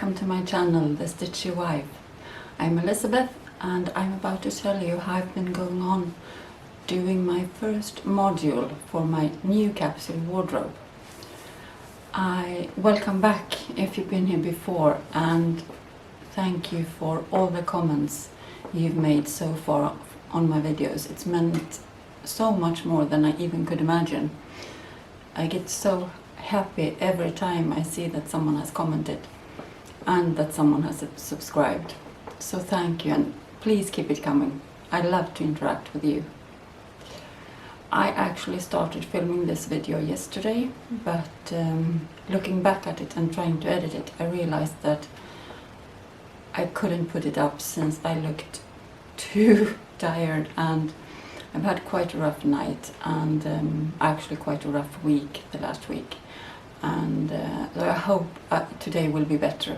welcome to my channel, The Stitchy Wife. I'm Elisabeth and I'm about to tell you how I've been going on doing my first module for my new capsule wardrobe. Welcome back if you've been here before, and thank you for all the comments you've made so far on my videos. It's meant so much more than I even could imagine. I get so happy every time I see that someone has commented and that someone has subscribed. So thank you, and please keep it coming. I love to interact with you. I actually started filming this video yesterday, but looking back at it and trying to edit it, I realized that I couldn't put it up since I looked too tired, and I've had quite a rough night and actually quite a rough week the last week, and so I hope today will be better.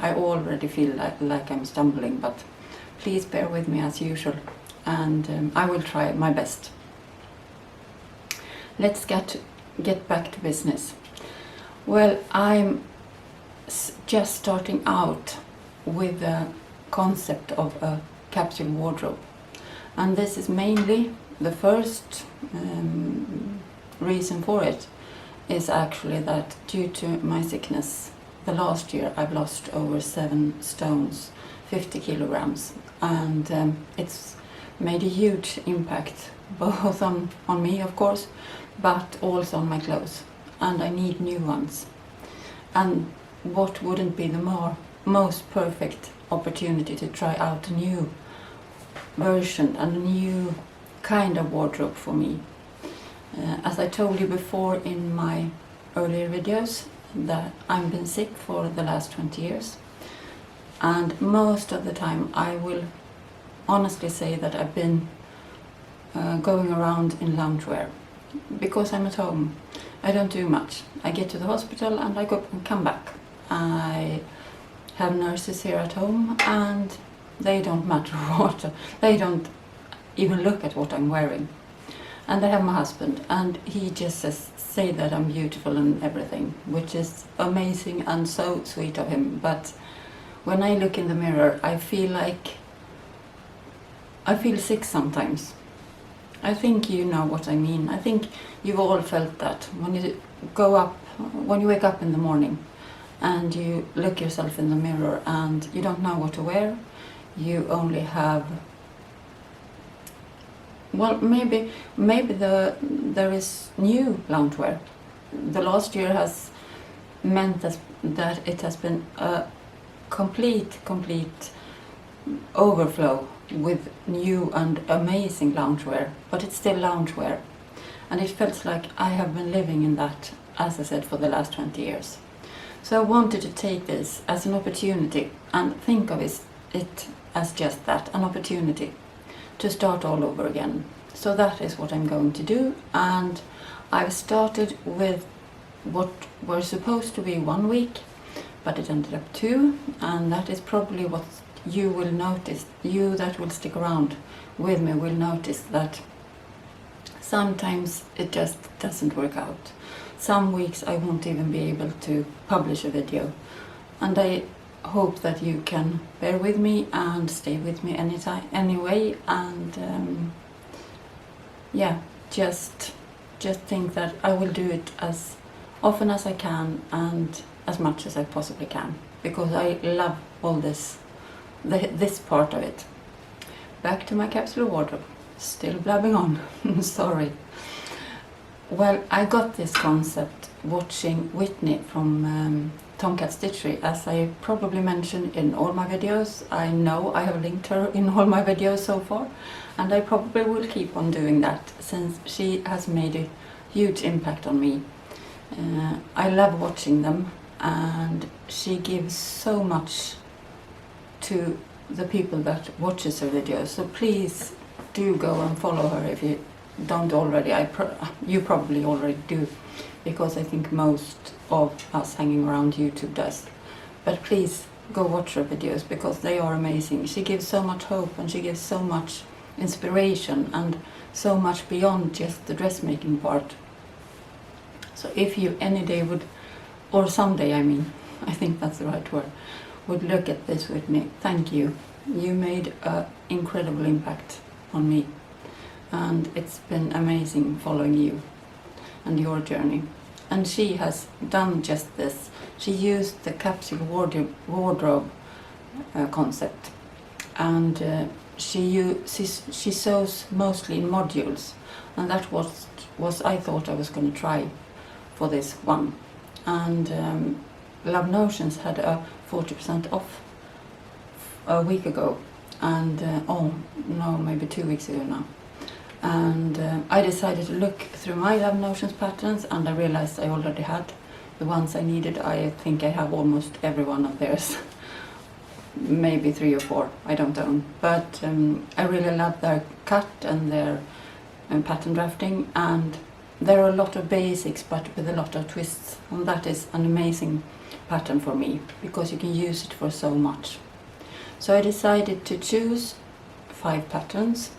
I already feel like I'm stumbling, but please bear with me as usual, and I will try my best. Let's get back to business. Well, I'm just starting out with the concept of a capsule wardrobe, and this is mainly the first reason for it is actually that due to my sickness, the last year I've lost over 7 stones, 50 kilograms, and it's made a huge impact both on me, of course, but also on my clothes, and I need new ones. And what wouldn't be the most perfect opportunity to try out a new version and a new kind of wardrobe for me. As I told you before in my earlier videos, that I've been sick for the last 20 years, and most of the time I will honestly say that I've been going around in loungewear because I'm at home. I don't do much. I get to the hospital and I go and come back. I have nurses here at home and they don't matter what, they don't even look at what I'm wearing. And I have my husband, and he just say that I'm beautiful and everything, which is amazing and so sweet of him. But when I look in the mirror, I feel sick sometimes. I think you know what I mean. I think you've all felt that when you wake up in the morning and you look yourself in the mirror and you don't know what to wear. You only have, well, maybe there is new loungewear. The last year has meant that it has been a complete overflow with new and amazing loungewear, but it's still loungewear, and it felt like I have been living in that, as I said, for the last 20 years. So I wanted to take this as an opportunity and think of it as just that, an opportunity to start all over again. So that is what I'm going to do, and I've started with what were supposed to be 1 week, but it ended up 2, and that is probably what you will notice. You that will stick around with me will notice that sometimes it just doesn't work out. Some weeks I won't even be able to publish a video, and I hope that you can bear with me and stay with me anyway, and yeah, just think that I will do it as often as I can and as much as I possibly can, because I love all this part of it. Back to my capsule wardrobe. Still blabbing on. Sorry. Well, I got this concept watching Whitney from TomKatstitchery, as I probably mentioned in all my videos. I know I have linked her in all my videos so far, and I probably will keep on doing that since she has made a huge impact on me. I love watching them, and she gives so much to the people that watches her videos. So please do go and follow her if you don't already. You probably already do, because I think most of us hanging around YouTube does. But please go watch her videos because they are amazing. She gives so much hope, and she gives so much inspiration, and so much beyond just the dressmaking part. So if you any day would, or someday I mean, I think that's the right word, would look at this, Whitney. Thank you. You made an incredible impact on me, and it's been amazing following you and your journey. And she has done just this. She used the capsule wardrobe concept, and she sews mostly in modules, and that was I thought I was going to try for this one. And Love Notions had a 40% off a week ago, and maybe 2 weeks ago now. And I decided to look through my Love Notions patterns, and I realized I already had the ones I needed. I think I have almost every one of theirs. Maybe 3 or 4, I don't own. But I really love their cut and their pattern drafting, and there are a lot of basics but with a lot of twists, and that is an amazing pattern for me because you can use it for so much. So I decided to choose 5 patterns.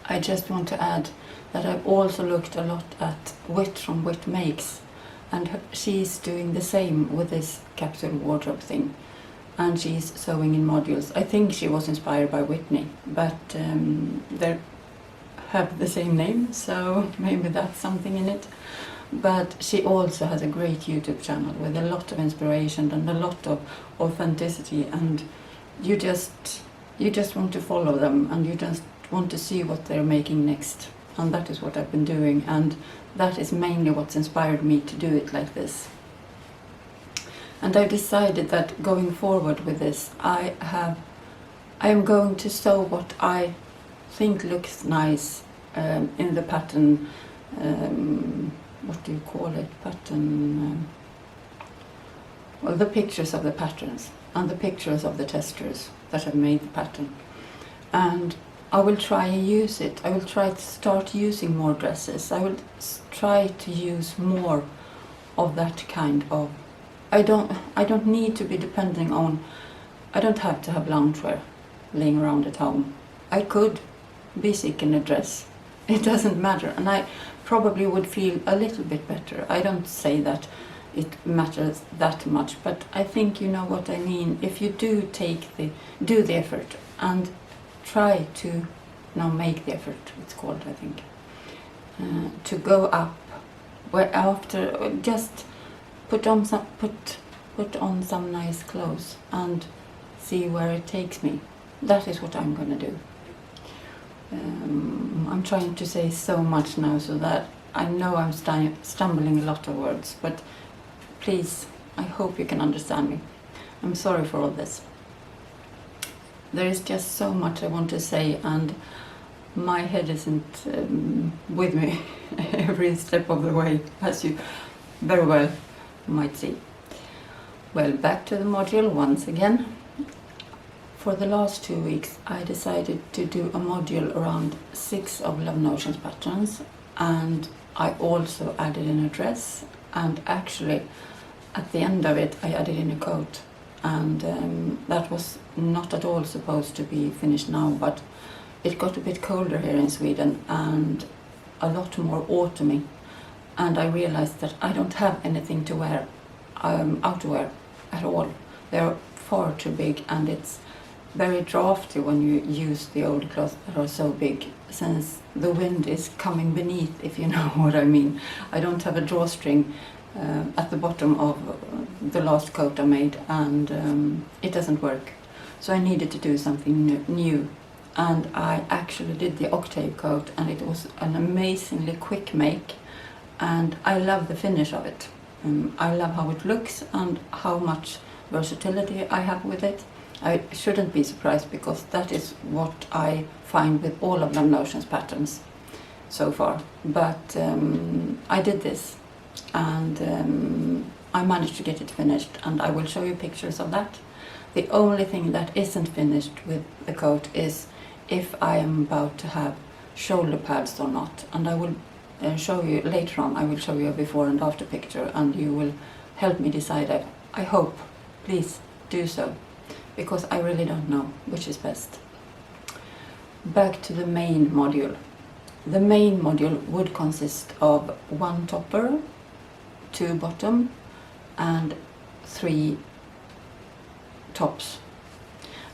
I just want to add that I've also looked a lot at Whit from WhitMakes, and she's doing the same with this capsule wardrobe thing, and she's sewing in modules. I think she was inspired by Whitney, but they have the same name, so maybe that's something in it. But she also has a great YouTube channel with a lot of inspiration and a lot of authenticity, and you just want to follow them, and you just want to see what they're making next. And that is what I've been doing, and that is mainly what's inspired me to do it like this. And I decided that going forward with this, I am going to sew what I think looks nice in the pattern, what do you call it, pattern, well, the pictures of the patterns and the pictures of the testers that have made the pattern. And I will try and use it. I will try to start using more dresses. I will try to use more of that kind of, I don't need to be depending on, I don't have to have loungewear laying around at home. I could be sick in a dress. It doesn't matter, and I probably would feel a little bit better. I don't say that it matters that much, but I think you know what I mean. If you do do the effort and try to make the effort, it's called, I think, to go up, where after just put on some nice clothes and see where it takes me. That is what I'm going to do. I'm trying to say so much now, so that I know I'm stumbling a lot of words, but please, I hope you can understand me. I'm sorry for all this. There is just so much I want to say, and my head isn't with me every step of the way, as you very well might see. Well, back to the module once again. For the last 2 weeks, I decided to do a module around 6 of Love Notions patterns, and I also added in a dress, and actually at the end of it I added in a coat, and that was not at all supposed to be finished now, but it got a bit colder here in Sweden and a lot more autumny, and I realized that I don't have anything to wear, outerwear at all. They're far too big, and it's very drafty when you use the old clothes that are so big, since the wind is coming beneath, if you know what I mean. I don't have a drawstring at the bottom of the last coat I made, and it doesn't work. So I needed to do something new, and I actually did the octave coat, and it was an amazingly quick make, and I love the finish of it. I love how it looks and how much versatility I have with it. I shouldn't be surprised, because that is what I find with all of Love Notions patterns so far. But I did this, and I managed to get it finished, and I will show you pictures of that. The only thing that isn't finished with the coat is if I am about to have shoulder pads or not, and I will show you later on. I will show you a before and after picture, and you will help me decide. I hope. Please do so, because I really don't know which is best. Back to the main module. The main module would consist of 1 topper, 2 bottom, and 3 tops.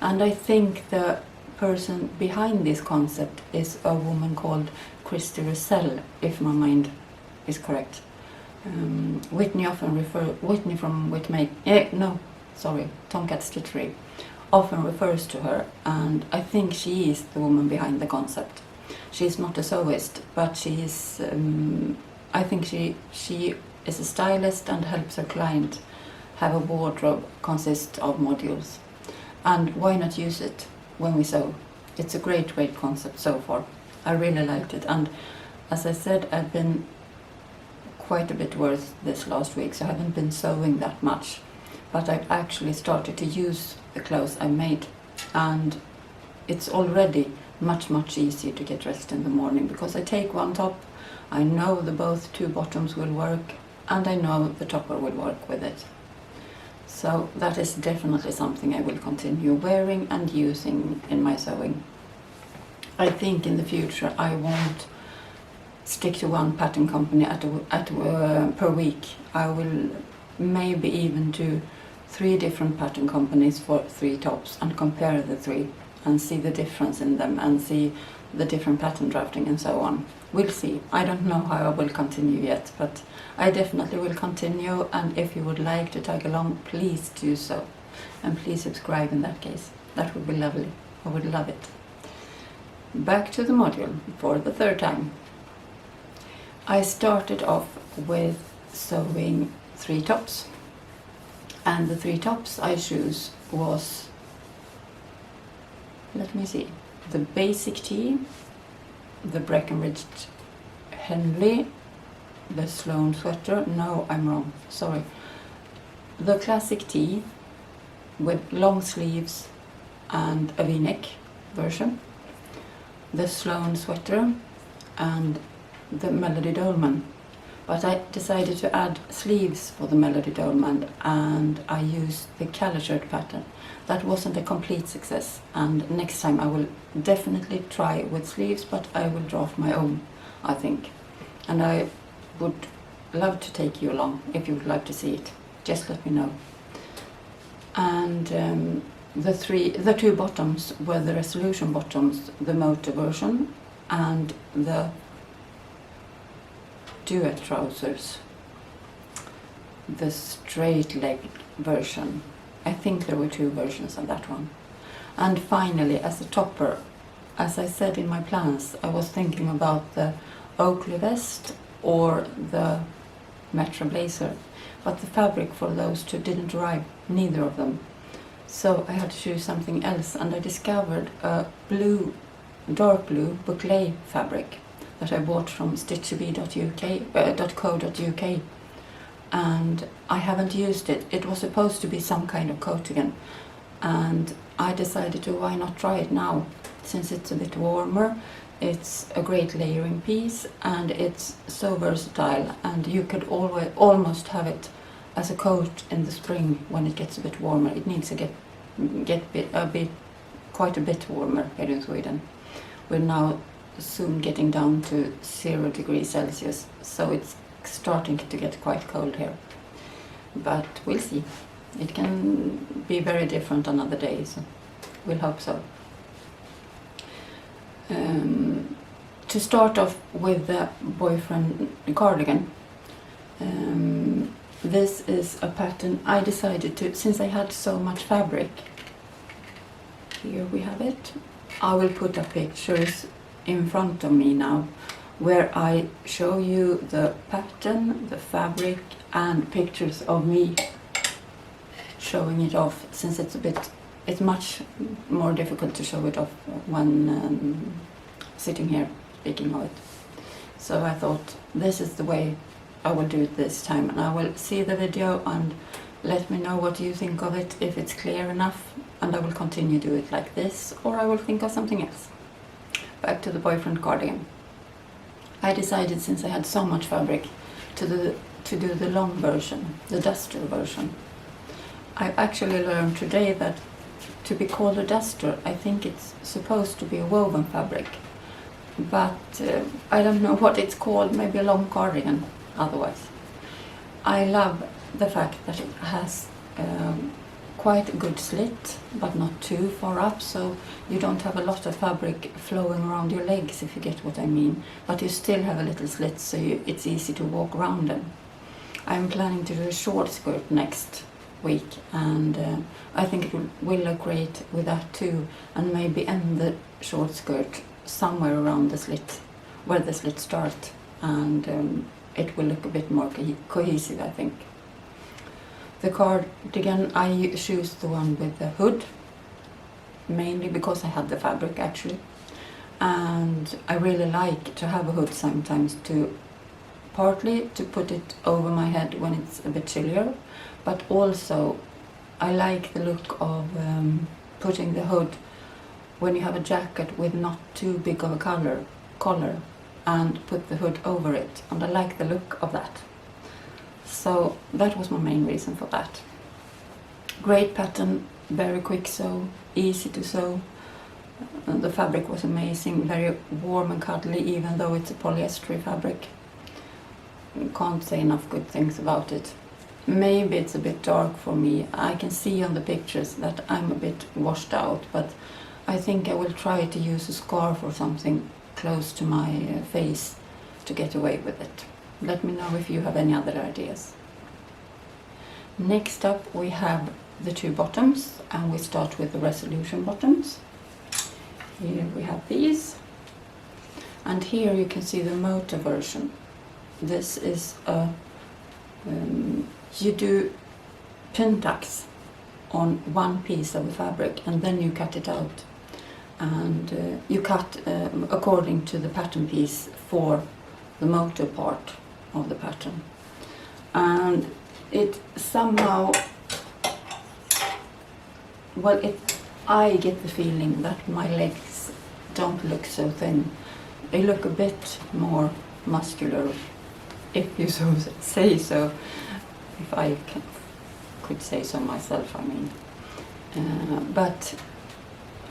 And I think the person behind this concept is a woman called Russell, if my mind is correct. Whitney from WhitMakes, TomKatstitchery often refers to her, and I think she is the woman behind the concept. She is not a sewist, but she is. I think she is a stylist and helps her client have a wardrobe consist of modules. And why not use it when we sew? It's a great concept so far. I really liked it, and as I said, I've been quite a bit worse this last week, so I haven't been sewing that much, but I've actually started to use the clothes I made, and it's already much easier to get dressed in the morning because I take one top, I know the both 2 bottoms will work, and I know the topper will work with it. So that is definitely something I will continue wearing and using in my sewing. I think in the future I won't stick to one pattern company per week. I will maybe even do 3 different pattern companies for 3 tops and compare the 3 and see the difference in them and see the different pattern drafting and so on. We'll see. I don't know how I will continue yet, but I definitely will continue, and if you would like to tag along, please do so. And please subscribe in that case. That would be lovely. I would love it. Back to the module for the 3rd time. I started off with sewing 3 tops, and the 3 tops I chose was, let me see, the basic tee, the Breckenridge Henley, the Sloan sweater, no, I'm wrong, sorry, the classic tee with long sleeves and a V-neck version, the Sloan sweater, and the Melody Dolman. But I decided to add sleeves for the Melody Dolman, and I used the collar shirt pattern. That wasn't a complete success, and next time I will definitely try with sleeves, but I will draft my own, I think. And I would love to take you along if you would like to see it. Just let me know. And the 2 bottoms were the Resolution bottoms, the motor version, and the duet trousers, the straight leg version. I think there were 2 versions of that one. And finally, as a topper, as I said in my plans, I was thinking about the Oakley vest or the Metro blazer, but the fabric for those 2 didn't arrive, neither of them. So I had to choose something else, and I discovered a dark blue boucle fabric that I bought from stitchery.co.uk, and I haven't used it. It was supposed to be some kind of cardigan, and I decided to why not try it now, since it's a bit warmer. It's a great layering piece, and it's so versatile, and you could almost have it as a coat in the spring when it gets a bit warmer. It needs to get quite a bit warmer here in Sweden. We're now soon getting down to 0 degrees Celsius, so it's starting to get quite cold here. But we'll see. It can be very different another day, so we'll hope so. To start off with the boyfriend cardigan, this is a pattern I decided to, since I had so much fabric. Here we have it. I will put up pictures in front of me now where I show you the pattern, the fabric, and pictures of me showing it off, since it's much more difficult to show it off when sitting here speaking of it. So I thought this is the way I will do it this time, and I will see the video and let me know what you think of it, if it's clear enough, and I will continue to do it like this, or I will think of something else. Back to the boyfriend cardigan. I decided, since I had so much fabric, to do the long version, the duster version. I actually learned today that to be called a duster, I think it's supposed to be a woven fabric, but I don't know what it's called, maybe a long cardigan otherwise. I love the fact that it has quite a good slit, but not too far up, so you don't have a lot of fabric flowing around your legs, if you get what I mean, but you still have a little slit, so it's easy to walk around them. I'm planning to do a short skirt next week, and I think it will look great with that too, and maybe end the short skirt somewhere around the slit, where the slit starts, and it will look a bit more cohesive, I think. The cardigan, I choose the one with the hood, mainly because I had the fabric actually, and I really like to have a hood sometimes, to partly to put it over my head when it's a bit chillier, but also I like the look of putting the hood when you have a jacket with not too big of a collar, and put the hood over it, and I like the look of that. So that was my main reason for that. Great pattern, very quick sew, easy to sew. The fabric was amazing, very warm and cuddly, even though it's a polyester fabric. Can't say enough good things about it. Maybe it's a bit dark for me. I can see on the pictures that I'm a bit washed out, but I think I will try to use a scarf or something close to my face to get away with it. Let me know if you have any other ideas. Next up we have the two bottoms, and we start with the resolution bottoms. Here we have these, and here you can see the motor version. This is a you do pin tucks on one piece of the fabric, and then you cut it out, and you cut according to the pattern piece for the motor part of the pattern, and it somehow, well, I get the feeling that my legs don't look so thin. They look a bit more muscular, if you so say so, if I could say so myself, I mean.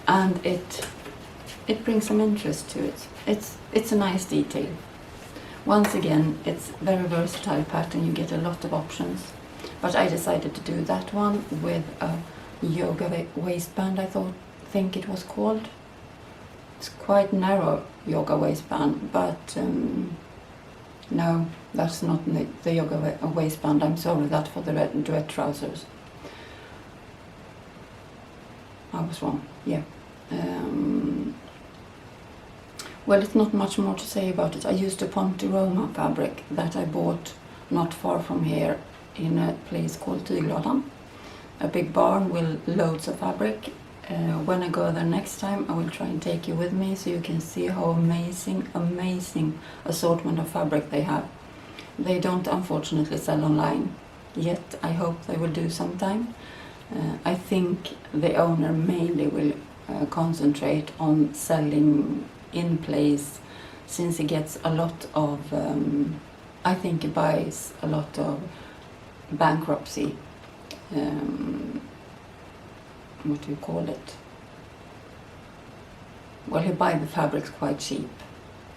And it brings some interest to it. It's a nice detail. Once again, it's very versatile pattern, you get a lot of options, but I decided to do that one with a yoga waistband, I think it was called. It's quite narrow yoga waistband, but no, that's not the yoga waistband. I'm sorry, that's for the duet trousers. I was wrong, yeah. Well, it's not much more to say about it. I used a Ponte-Roma fabric that I bought not far from here in a place called Tygladan. A big barn with loads of fabric. When I go there next time, I will try and take you with me so you can see how amazing assortment of fabric they have. They don't unfortunately sell online yet. I hope they will do sometime. I think the owner mainly will concentrate on selling in place, since he gets a lot of, I think he buys a lot of bankruptcy, what do you call it? Well, he buys the fabrics quite cheap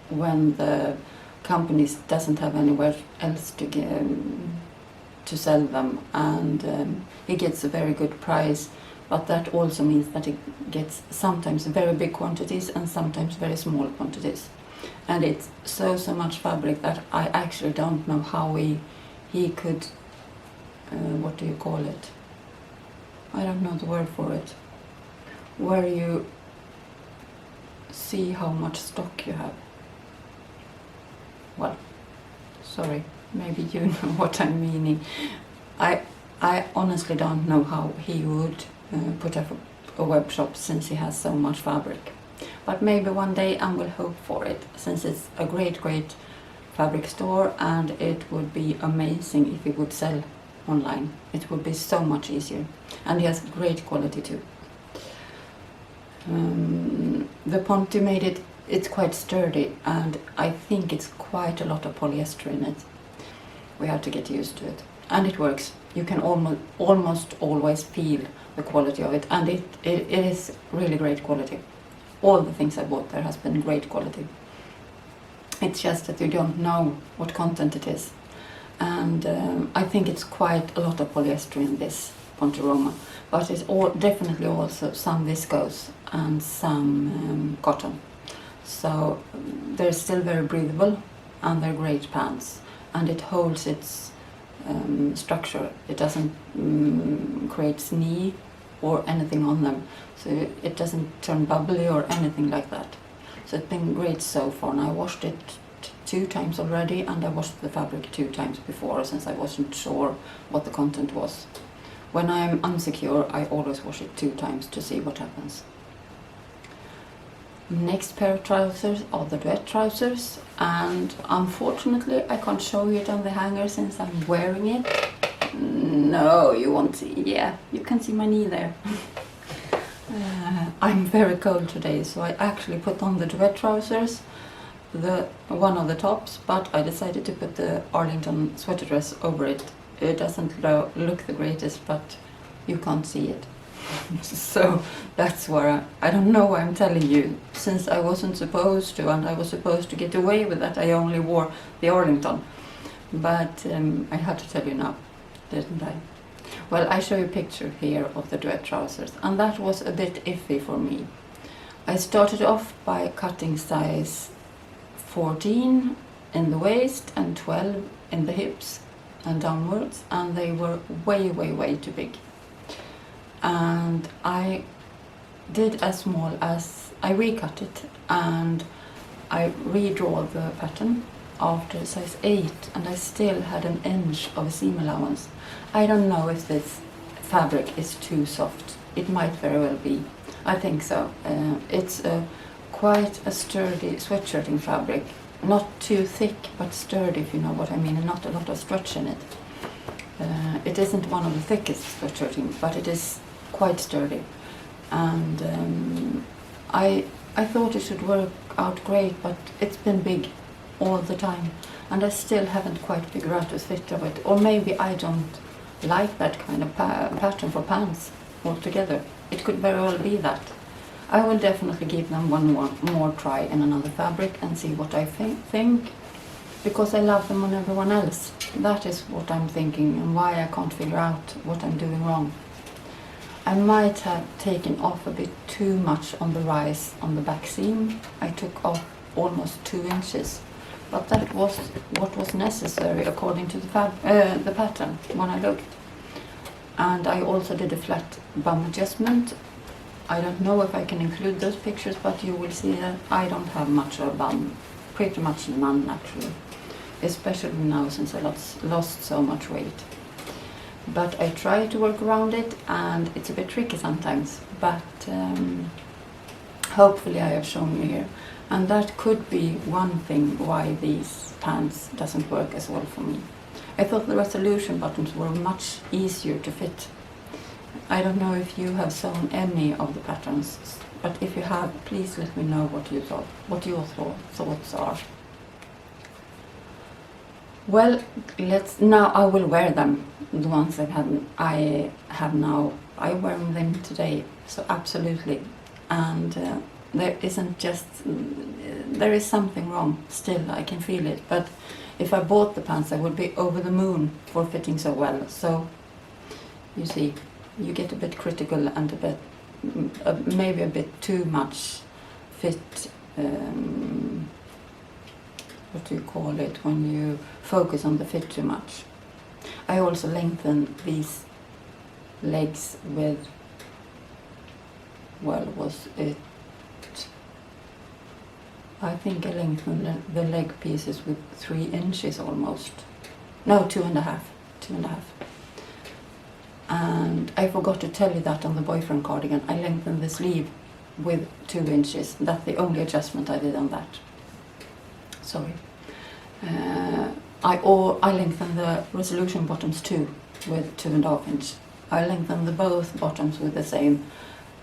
when the companies doesn't have anywhere else to sell them, and he gets a very good price. But that also means that he gets sometimes very big quantities and sometimes very small quantities. And it's so much fabric that I actually don't know how he could, what do you call it? I don't know the word for it. Where you see how much stock you have. Well, sorry, maybe you know what I'm meaning. I honestly don't know how he would put up a web shop, since he has so much fabric. But maybe one day I will hope for it, since it's a great fabric store, and it would be amazing if he would sell online. It would be so much easier, and he has great quality too. The Ponte made it, it's quite sturdy, and I think it's quite a lot of polyester in it. We have to get used to it, and it works. You can almost always feel the quality of it, and it is really great quality. All the things I bought there has been great quality. It's just that you don't know what content it is, and I think it's quite a lot of polyester in this poncheroma, but it's definitely also some viscose and some cotton. So they're still very breathable and they're great pants, and it holds its structure. It doesn't create knee or anything on them, so it doesn't turn bubbly or anything like that. So it's been great so far, and I washed it 2 times already, and I washed the fabric 2 times before, since I wasn't sure what the content was. When I'm unsecure, I always wash it 2 times to see what happens. Next pair of trousers are the duet trousers, and unfortunately I can't show you it on the hanger since I'm wearing it. No, you won't see. Yeah, you can see my knee there. I'm very cold today, so I actually put on the duet trousers, one of the tops, but I decided to put the Arlington sweater dress over it. It doesn't look the greatest, but you can't see it. So that's where I don't know why I'm telling you, since I wasn't supposed to, and I was supposed to get away with that. I only wore the Arlington, but I had to tell you now, didn't I? Well, I show you a picture here of the duet trousers, and that was a bit iffy for me. I started off by cutting size 14 in the waist and 12 in the hips and downwards, and they were way too big. And I did as small as I recut it, and I redraw the pattern after size 8, and I still had an inch of a seam allowance. I don't know if this fabric is too soft. It might very well be. I think so. It's quite a sturdy sweatshirting fabric. Not too thick, but sturdy, if you know what I mean, and not a lot of stretch in it. It isn't one of the thickest sweatshirting, but it is quite sturdy. And I thought it should work out great, but it's been big all the time, and I still haven't quite figured out the fit of it. Or maybe I don't like that kind of pattern for pants altogether. It could very well be that. I will definitely give them one more try in another fabric and see what I think, because I love them on everyone else. That is what I'm thinking, and why I can't figure out what I'm doing wrong. I might have taken off a bit too much on the rise on the back seam. I took off almost 2 inches, but that was what was necessary according to the pattern when I looked. And I also did a flat bum adjustment. I don't know if I can include those pictures, but you will see that I don't have much of a bum, pretty much none actually, especially now since I lost so much weight. But I try to work around it, and it's a bit tricky sometimes, but hopefully I have shown you here. And that could be one thing why these pants doesn't work as well for me. I thought the resolution buttons were much easier to fit. I don't know if you have sewn any of the patterns, but if you have, please let me know what you thought, what your thoughts are. Well, now I will wear them, the ones I have now. I wear them today, so absolutely. And there is something wrong still, I can feel it. But if I bought the pants, I would be over the moon for fitting so well. So, you see, you get a bit critical and a bit, maybe a bit too much fit, what do you call it, when you focus on the fit too much. I also lengthen these legs with, well, was it, I think I lengthened the leg pieces with 3 inches almost. No, 2.5. And I forgot to tell you that on the boyfriend cardigan. I lengthened the sleeve with 2 inches. That's the only adjustment I did on that. Sorry. I lengthened the resolution bottoms too with 2.5 inches. I lengthened both bottoms with the same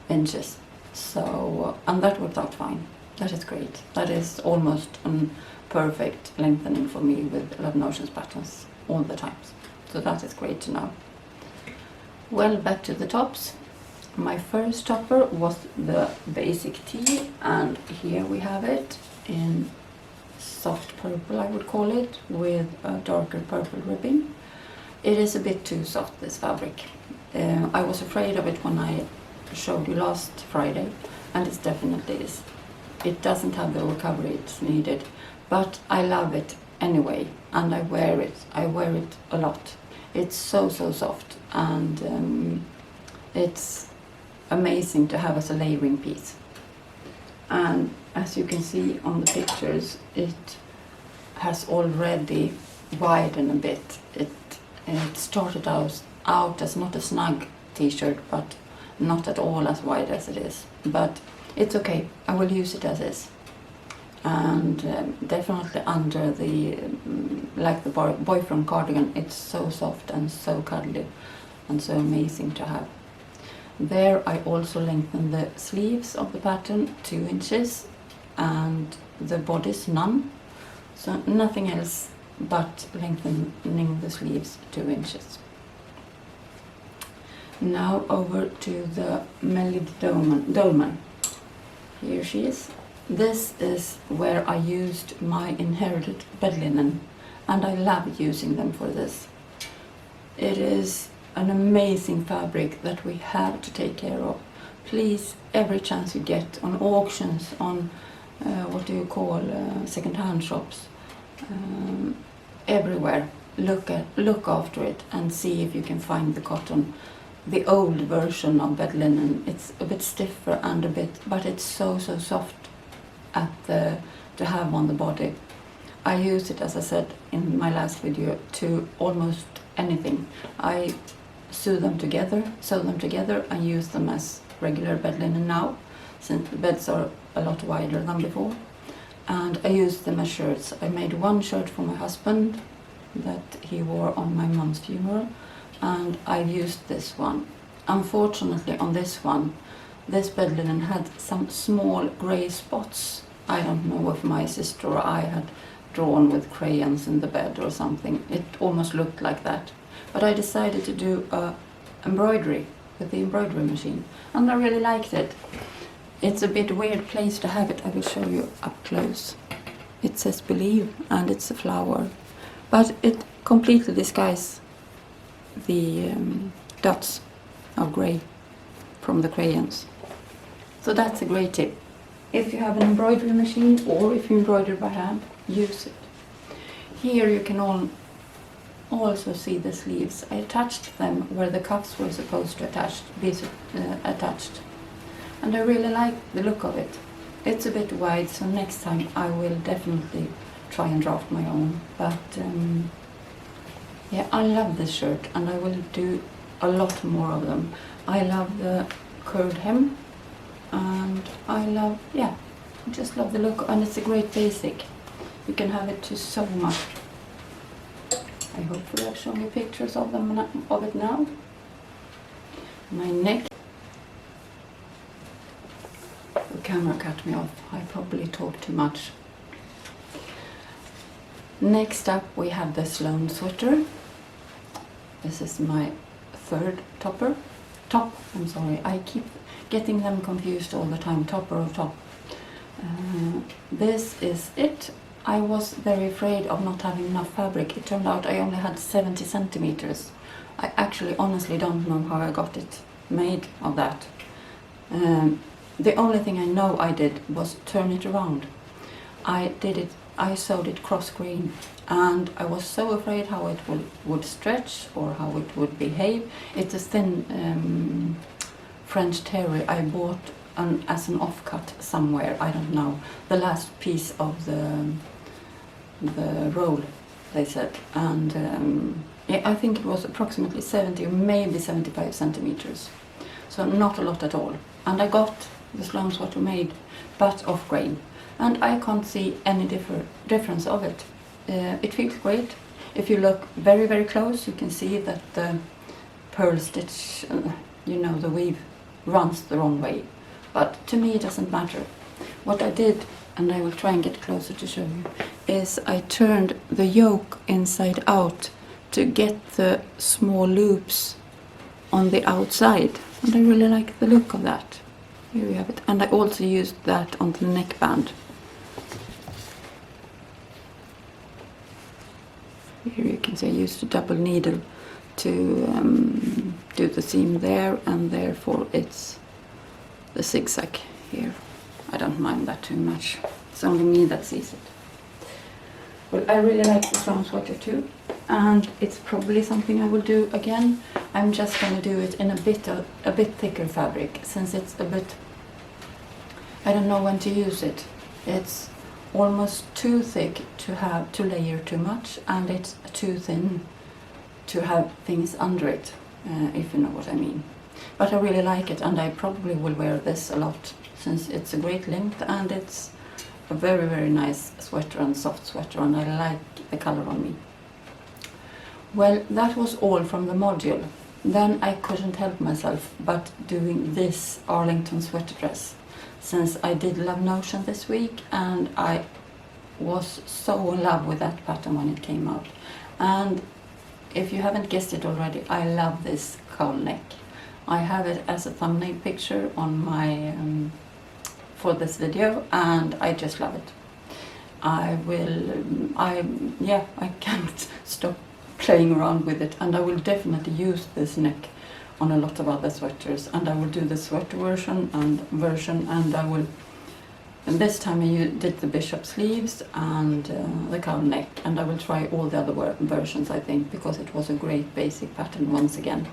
inches. So, and that worked out fine. That is great. That is almost a perfect lengthening for me with Love Notions patterns all the time. So that is great to know. Well, back to the tops. My first topper was the basic tee, and here we have it in soft purple, I would call it, with a darker purple ribbing. It is a bit too soft, this fabric. I was afraid of it when I showed you last Friday, and it definitely is. It doesn't have the recovery it's needed, but I love it anyway, and I wear it. I wear it a lot. It's so soft, and it's amazing to have as a layering piece. And as you can see on the pictures, it has already widened a bit. It started out as not a snug t-shirt, but not at all as wide as it is. But it's okay, I will use it as is. And definitely under the, like the boyfriend cardigan, it's so soft and so cuddly and so amazing to have. There I also lengthened the sleeves of the pattern 2 inches and the bodice none. So nothing else but lengthening the sleeves 2 inches. Now over to the Melody dolman. Here she is. This is where I used my inherited bed linen, and I love using them for this. It is an amazing fabric that we have to take care of. Please, every chance you get on auctions, on second-hand shops, everywhere, look after it and see if you can find the cotton. The old version of bed linen, it's a bit stiffer and but it's so soft to have on the body. I use it, as I said in my last video, to almost anything. I sew them together and use them as regular bed linen now, since the beds are a lot wider than before. And I use them as shirts. I made one shirt for my husband that he wore on my mom's funeral, and I've used this one. Unfortunately on this one, this bed linen had some small grey spots. I don't know if my sister or I had drawn with crayons in the bed or something. It almost looked like that. But I decided to do embroidery with the embroidery machine, and I really liked it. It's a bit weird place to have it. I will show you up close. It says believe, and it's a flower, but it completely disguises the dots of grey from the crayons. So that's a great tip. If you have an embroidery machine or if you embroider by hand, use it. Here you can also see the sleeves. I attached them where the cuffs were supposed to be attached. And I really like the look of it. It's a bit wide, so next time I will definitely try and draft my own. But yeah, I love this shirt and I will do a lot more of them. I love the curved hem, and I just love the look, and it's a great basic. You can have it to so much. I hopefully I've shown you pictures of it now. My neck. The camera cut me off. I probably talked too much. Next up we have the Sloan sweater. This is my third top. I'm sorry, I keep getting them confused all the time, topper or top. This is it. I was very afraid of not having enough fabric. It turned out I only had 70 centimeters. I actually honestly don't know how I got it made of that. The only thing I know I did was turn it around. I sewed it cross grain, and I was so afraid how it would stretch or how it would behave. It's a thin French terry I bought as an offcut somewhere, I don't know, the last piece of the roll, they said, and yeah, I think it was approximately 70 or maybe 75 centimeters, so not a lot at all. And I got the Sloan sweater made, but off grain, and I can't see any difference of it. It feels great. If you look very, very close, you can see that the pearl stitch, the weave runs the wrong way. But to me it doesn't matter. What I did, and I will try and get closer to show you, is I turned the yoke inside out to get the small loops on the outside. And I really like the look of that. Here you have it. And I also used that on the neckband. Here you can see I used a double needle to do the seam there, and therefore it's the zigzag here. I don't mind that too much. It's only me that sees it. Well, I really like the Sloan sweater too, and it's probably something I will do again. I'm just going to do it in a bit thicker fabric, since it's a bit, I don't know when to use it. It's almost too thick to layer too much, and it's too thin to have things under it, if you know what I mean. But I really like it, and I probably will wear this a lot, since it's a great length and it's a very, very nice sweater and soft sweater, and I like the color on me. Well, that was all from the module. Then I couldn't help myself but doing this Arlington sweater dress, since I did Love Notion this week, and I was so in love with that pattern when it came out. And if you haven't guessed it already, I love this cowl neck. I have it as a thumbnail picture on my for this video, and I just love it. I can't stop playing around with it, and I will definitely use this neck on a lot of other sweaters, and I will do the sweater version, and I will, and this time I did the bishop sleeves and the cowl neck, and I will try all the other versions, I think, because it was a great basic pattern once again,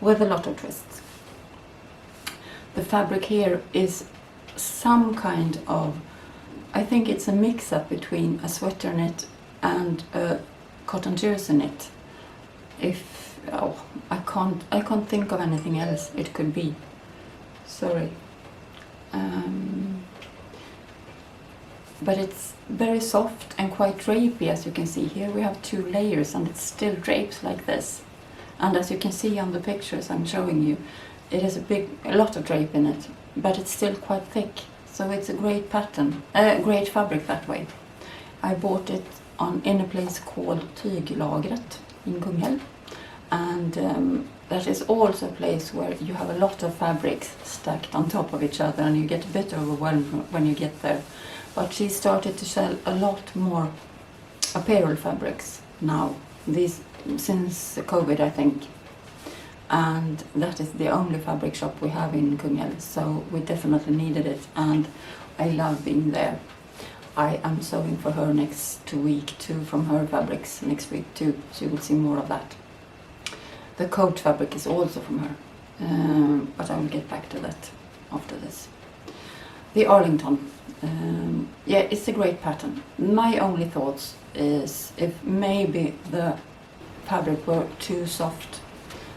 with a lot of twists. The fabric here is some kind of, I think it's a mix-up between a sweater knit and a cotton jersey knit. I can't think of anything else it could be. Sorry. But it's very soft and quite drapey, as you can see. Here we have 2 layers, and it still drapes like this. And as you can see on the pictures I'm showing you, it has a lot of drape in it, but it's still quite thick. So it's a great pattern, great fabric that way. I bought it in a place called Tyglagret in Kungälv, and that is also a place where you have a lot of fabrics stacked on top of each other, and you get a bit overwhelmed when you get there. But she started to sell a lot more apparel fabrics now, since COVID, I think. And that is the only fabric shop we have in Kungälv, so we definitely needed it, and I love being there. I am sewing for her next week too, from her fabrics next week too, so you will see more of that. The coat fabric is also from her, but I will get back to that after this. The Arlington, yeah, it's a great pattern. My only thoughts is if maybe the fabric were too soft,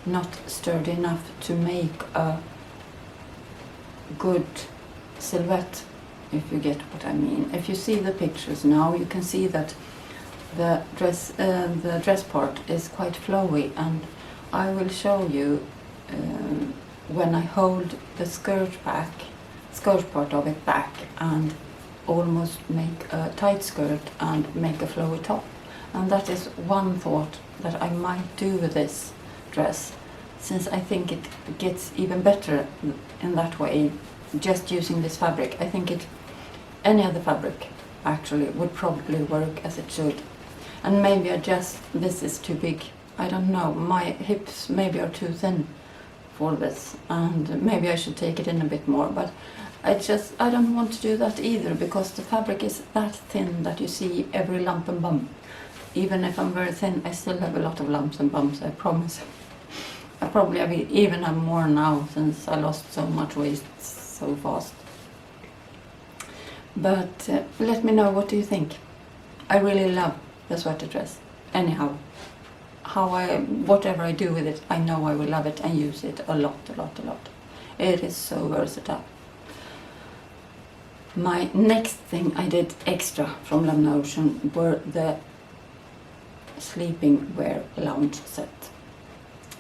not sturdy enough to make a good silhouette, if you get what I mean. If you see the pictures now, you can see that the dress part is quite flowy, and I will show you when I hold the skirt part of it back, and almost make a tight skirt and make a flowy top. And that is one thought that I might do with this dress, since I think it gets even better in that way, just using this fabric. I think any other fabric actually would probably work as it should. And maybe this is too big. I don't know, my hips maybe are too thin for this, and maybe I should take it in a bit more, but I don't want to do that either, because the fabric is that thin that you see every lump and bump. Even if I'm very thin, I still have a lot of lumps and bumps, I promise. I probably even have more now, since I lost so much weight so fast. But let me know, what do you think? I really love the sweater dress. Anyhow, whatever I do with it, I know I will love it and use it a lot. It is so versatile. My next thing I did extra from Love Notion were the sleeping wear lounge set.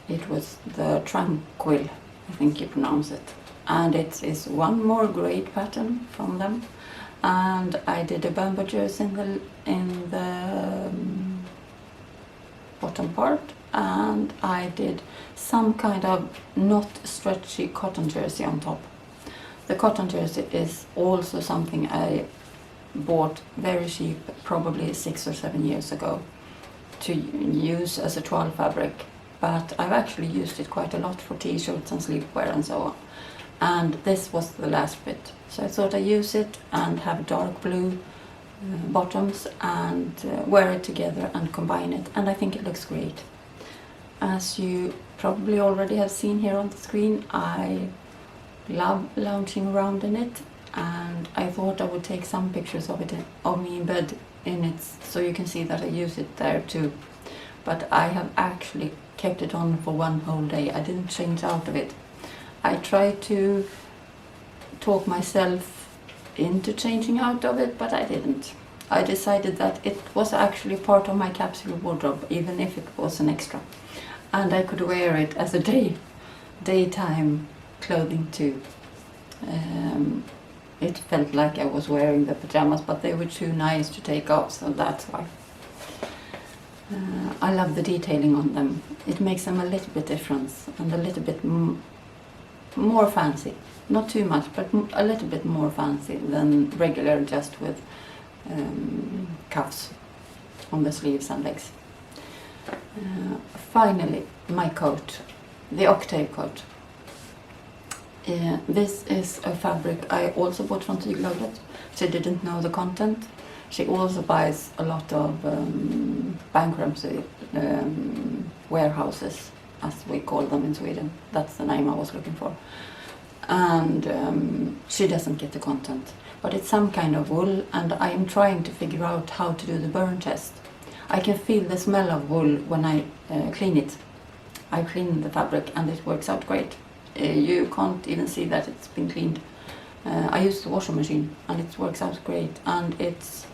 It was the Tranquil, I think you pronounce it, and it is one more great pattern from them. And I did a bamboo jersey in the bottom part, and I did some kind of not stretchy cotton jersey on top. The cotton jersey is also something I bought very cheap, probably 6 or 7 years ago, to use as a toile fabric but I've actually used it quite a lot for t-shirts and sleepwear and so on. And this was the last bit. So I thought I'd use it and have dark blue bottoms and wear it together and combine it, and I think it looks great. As you probably already have seen here on the screen, I love lounging around in it, and I thought I would take some pictures of it, of me in bed in it, so you can see that I use it there too. But I have actually kept it on for one whole day. I didn't change out of it. I tried to talk myself into changing out of it, but I didn't. I decided that it was actually part of my capsule wardrobe, even if it was an extra. And I could wear it as a daytime clothing too. It felt like I was wearing the pajamas, but they were too nice to take off, so that's why. I love the detailing on them. It makes them a little bit different and a little bit more fancy. Not too much, but a little bit more fancy than regular, just with cuffs on the sleeves and legs. Finally, my coat, the octave coat. This is a fabric I also bought from Tyglagret. She didn't know the content. She also buys a lot of bankruptcy warehouses, as we call them in Sweden. That's the name I was looking for. And she doesn't get the content. But it's some kind of wool, and I am trying to figure out how to do the burn test. I can feel the smell of wool when I clean it. I clean the fabric and it works out great. You can't even see that it's been cleaned. I use the washing machine and it works out great, and it's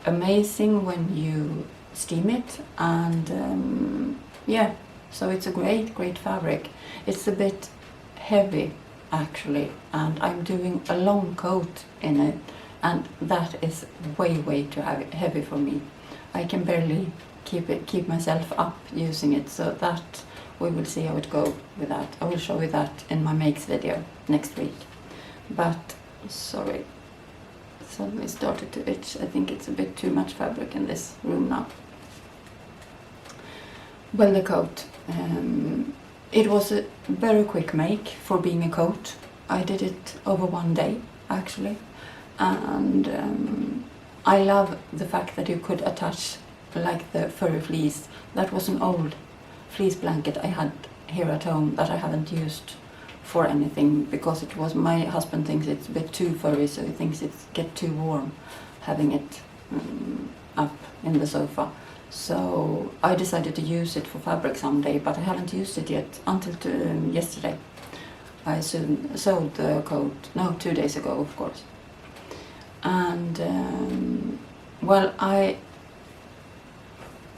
amazing when you steam it, and yeah, so it's a great fabric. It's a bit heavy actually, and I'm doing a long coat in it, and that is way too heavy for me. I can barely keep myself up using it, so that we will see how it goes with that. I will show you that in my makes video next week. But sorry, suddenly started to itch. I think it's a bit too much fabric in this room now. Well, the coat. It was a very quick make for being a coat. I did it over one day actually, and I love the fact that you could attach like the furry fleece. That was an old fleece blanket I had here at home that I haven't used for anything, because it was, my husband thinks it's a bit too furry, so he thinks it's get too warm having it up in the sofa. So I decided to use it for fabric someday, but I haven't used it yet until yesterday. I sewed the coat, no, 2 days ago of course. And well, I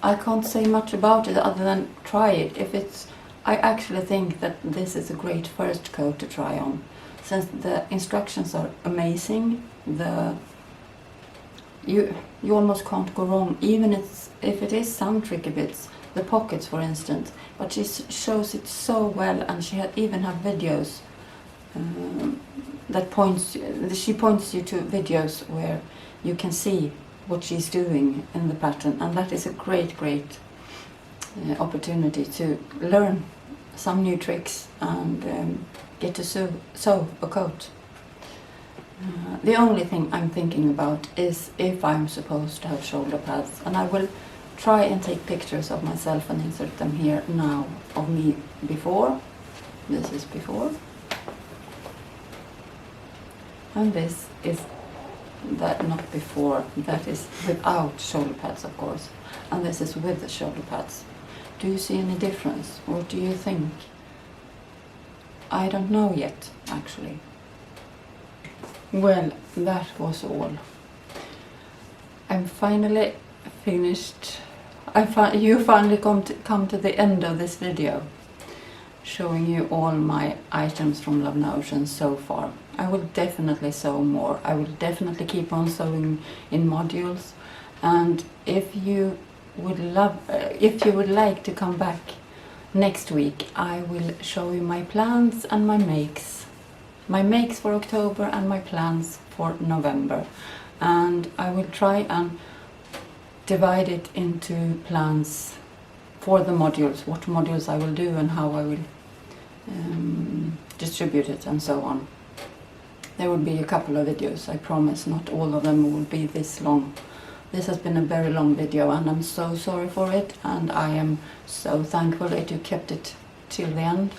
can't say much about it other than try it. I actually think that this is a great first coat to try on, since the instructions are amazing. You almost can't go wrong, even if it is some tricky bits, the pockets for instance, but she shows it so well, and she even have videos she points you to videos where you can see what she's doing in the pattern, and that is a great opportunity to learn some new tricks and get to sew a coat. The only thing I'm thinking about is if I'm supposed to have shoulder pads, and I will try and take pictures of myself and insert them here now of me before. This is before, and this is that, not before, that is without shoulder pads of course, and this is with the shoulder pads. Do you see any difference? What do you think? I don't know yet actually. Well, that was all. I'm finally finished. You finally come to the end of this video, showing you all my items from Love Notion so far. I will definitely sew more. I will definitely keep on sewing in modules, and if you would like to come back next week, I will show you my plans and my makes. My makes for October and my plans for November, and I will try and divide it into plans for the modules, what modules I will do and how I will distribute it and so on. There will be a couple of videos, I promise. Not all of them will be this long. This has been a very long video and I'm so sorry for it, and I am so thankful that you kept it till the end.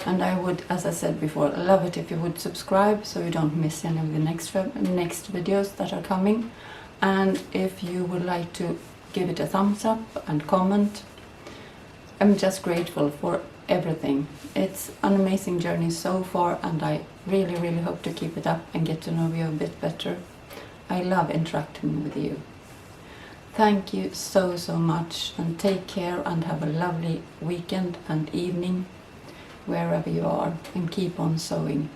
And I would, as I said before, love it if you would subscribe so you don't miss any of the next videos that are coming. And if you would like to give it a thumbs up and comment, I'm just grateful for everything. It's an amazing journey so far, and I really, really hope to keep it up and get to know you a bit better. I love interacting with you. Thank you so, so much, and take care and have a lovely weekend and evening wherever you are, and keep on sewing.